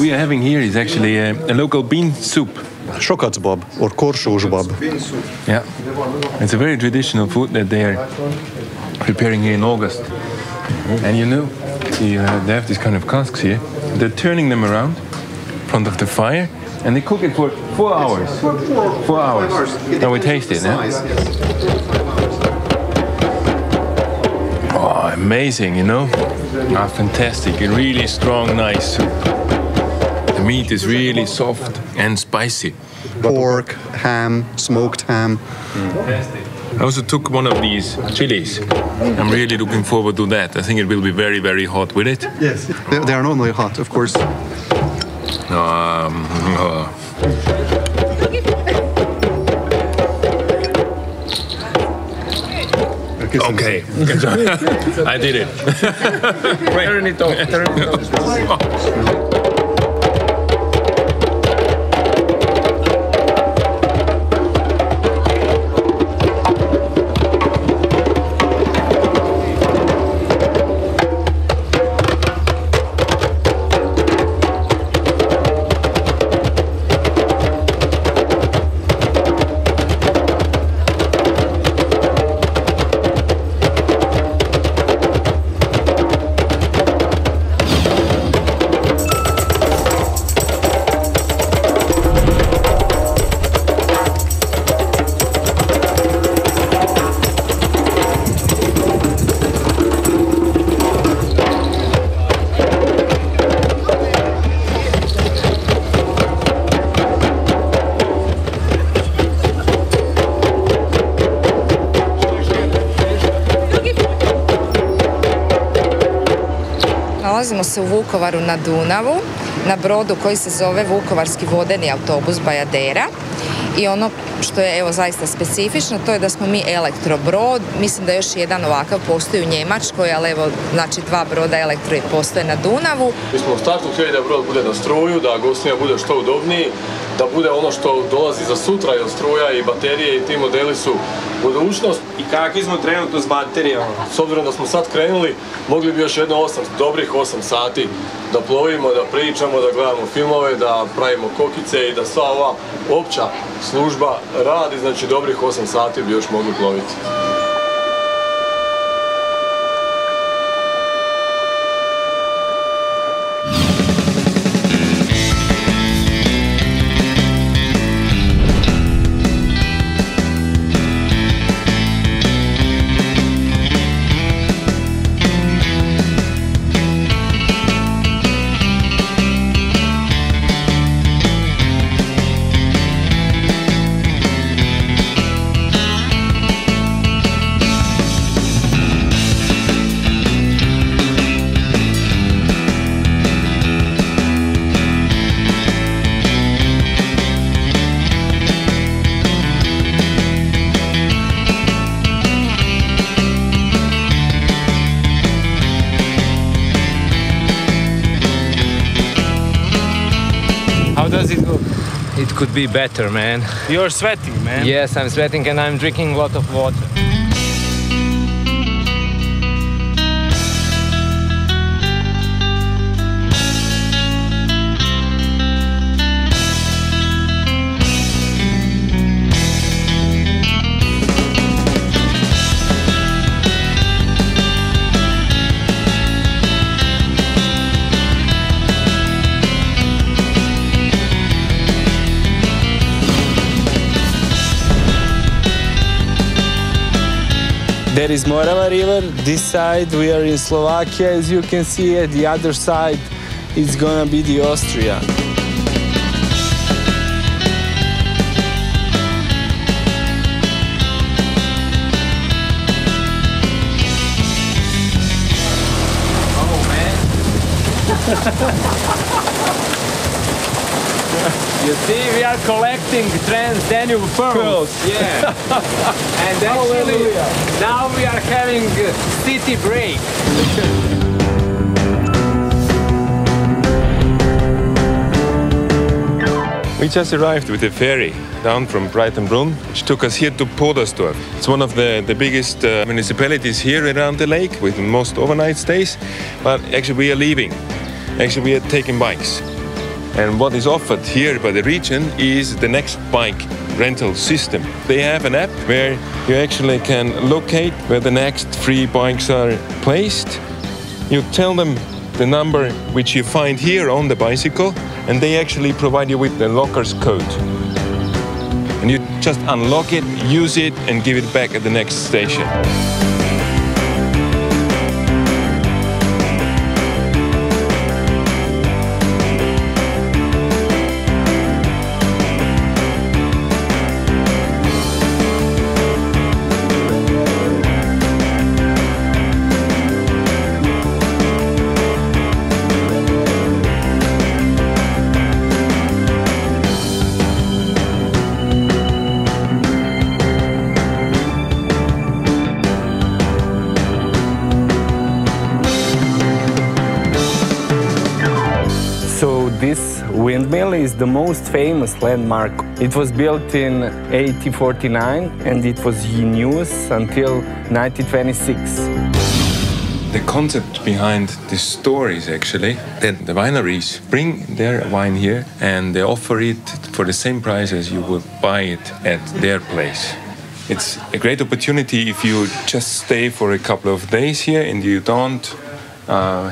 we are having here is actually a local bean soup. Sokacbab or korsósbab. Yeah, it's a very traditional food that they are preparing here in August. And you know, they have these kind of casks here. They're turning them around in front of the fire, and they cook it for 4 hours. 4 hours. Now we taste it, yeah? Oh, amazing, you know? Ah, fantastic. A really strong, nice soup. The meat is really soft and spicy. Pork, ham, smoked ham. Fantastic. I also took one of these chilies. I'm really looking forward to that. I think it will be very, very hot with it. Yes. They are normally hot, of course. Okay. I did it. Turn it off. Nalazimo se u Vukovaru na Dunavu, na brodu koji se zove Vukovarski vodeni autobus Bajadera. I ono što je evo zaista specifično, to je da smo mi elektrobrod. Mislim da još jedan ovakav postoji u Njemačkoj, ali evo, znači 2 broda elektro postoje na Dunavu. Mi smo u startu htjeli da brod bude na struju, da gostima bude što udobniji, da bude ono što dolazi za sutra, jer struja i baterije i ti modeli su budućnost. I kakvi smo trenutno s baterijama? S obzirom da smo sad krenuli, mogli bi još jedno dobrih 8 sati da plovimo, da pričamo, da gledamo filmove, da pravimo kokice i da sva ova opća služba radi, znači dobrih 8 sati bi još mogli ploviti. How does it look? It could be better, man. You're sweating, man. Yes, I'm sweating and I'm drinking a lot of water. There is Morava River. This side we are in Slovakia, as you can see. At the other side it's gonna be the Austria. Oh, man. You see, we are collecting Trans-Danube pearls. Yeah. And actually, now we are having city break. We just arrived with a ferry down from Breitenbrunn, which took us here to Podersdorf. It's one of the biggest municipalities here around the lake with the most overnight stays. But actually we are leaving. Actually we are taking bikes. And what is offered here by the region is the next bike rental system. They have an app where you actually can locate where the next free bikes are placed. You tell them the number which you find here on the bicycle, and they actually provide you with the locker's code. And you just unlock it, use it, and give it back at the next station. This windmill is the most famous landmark. It was built in 1849 and it was in use until 1926. The concept behind this store is actually that the wineries bring their wine here and they offer it for the same price as you would buy it at their place. It's a great opportunity if you just stay for a couple of days here and you don't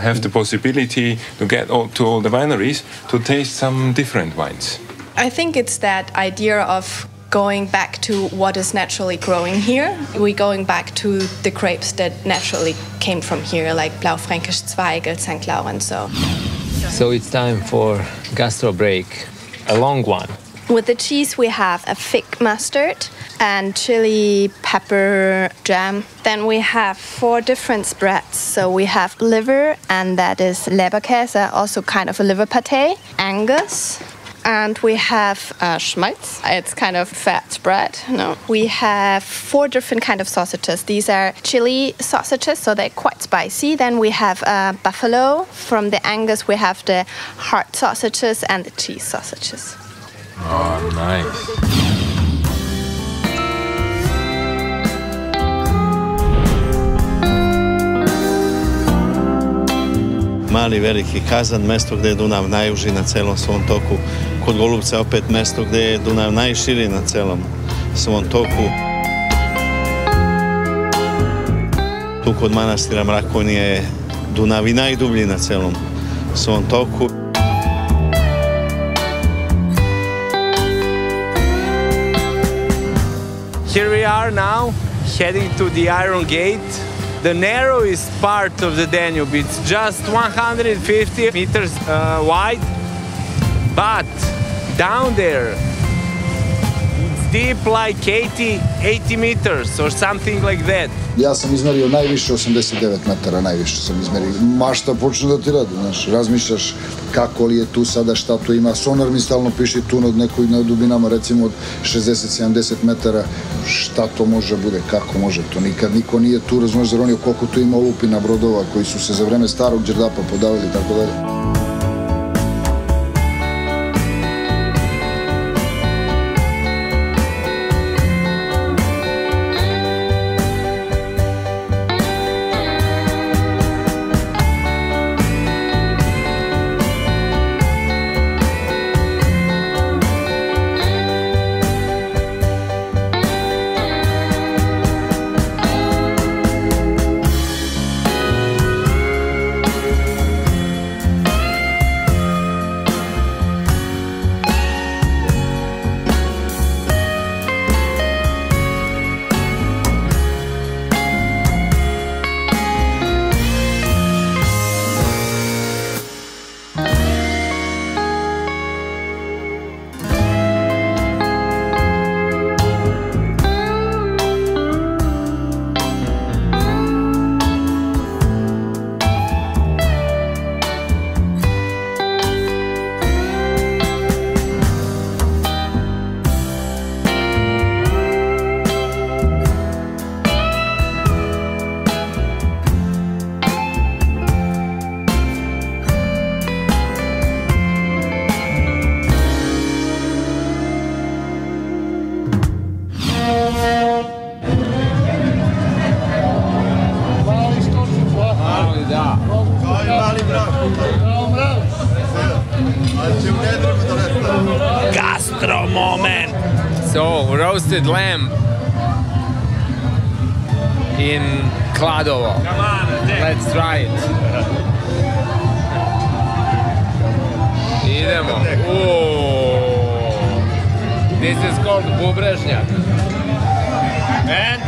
have the possibility to get to all the wineries to taste some different wines. I think it's that idea of going back to what is naturally growing here. We're going back to the grapes that naturally came from here, like Blaufränkisch Zweigelt, St. Laurent. So it's time for gastro break, a long one. With the cheese, we have a fig mustard and chili pepper jam. Then we have 4 different spreads. So we have liver, and that is Leberkäse, also kind of a liver pate, Angus. And we have Schmaltz. It's kind of fat spread. No. We have 4 different kind of sausages. These are chili sausages, so they're quite spicy. Then we have buffalo. From the Angus, we have the hard sausages and the cheese sausages. Oh, nice. Mali veliki Kazan, mesto gde je Dunav najuži na celom svom toku. Kod Golubca opet mesto gde je Dunav najširi na celom svom toku. Tu kod manastira Mrakonije je Dunav i najdublji na celom svom toku. Here we are now, heading to the Iron Gate. The narrowest part of the Danube. It's just 150 meters wide, but down there it's deep like 80 meters or something like that. Ja sam izmerio najviše 89 metara, najviše sam izmerio. Mašta počne da ti radi, znaš, razmišljaš kako li je tu sada, šta tu ima. Sonar mi stalno piše tu na dubinama, recimo od 60-70 metara, šta to može bude, kako može to. Nikad niko nije tu raznožaronio koliko tu ima olupina brodova koji su se za vreme starog Đerdapa podavili i tako dalje. Now, roasted lamb in Kladovo. Come on, let's try it. Idemo. This is called bubrežnjak. And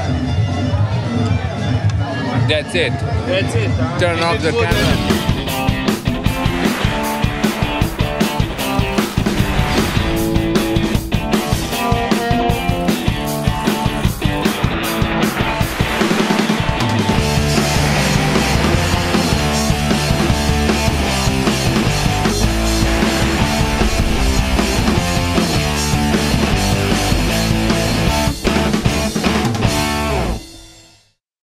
that's it. That's it. Turn off the camera.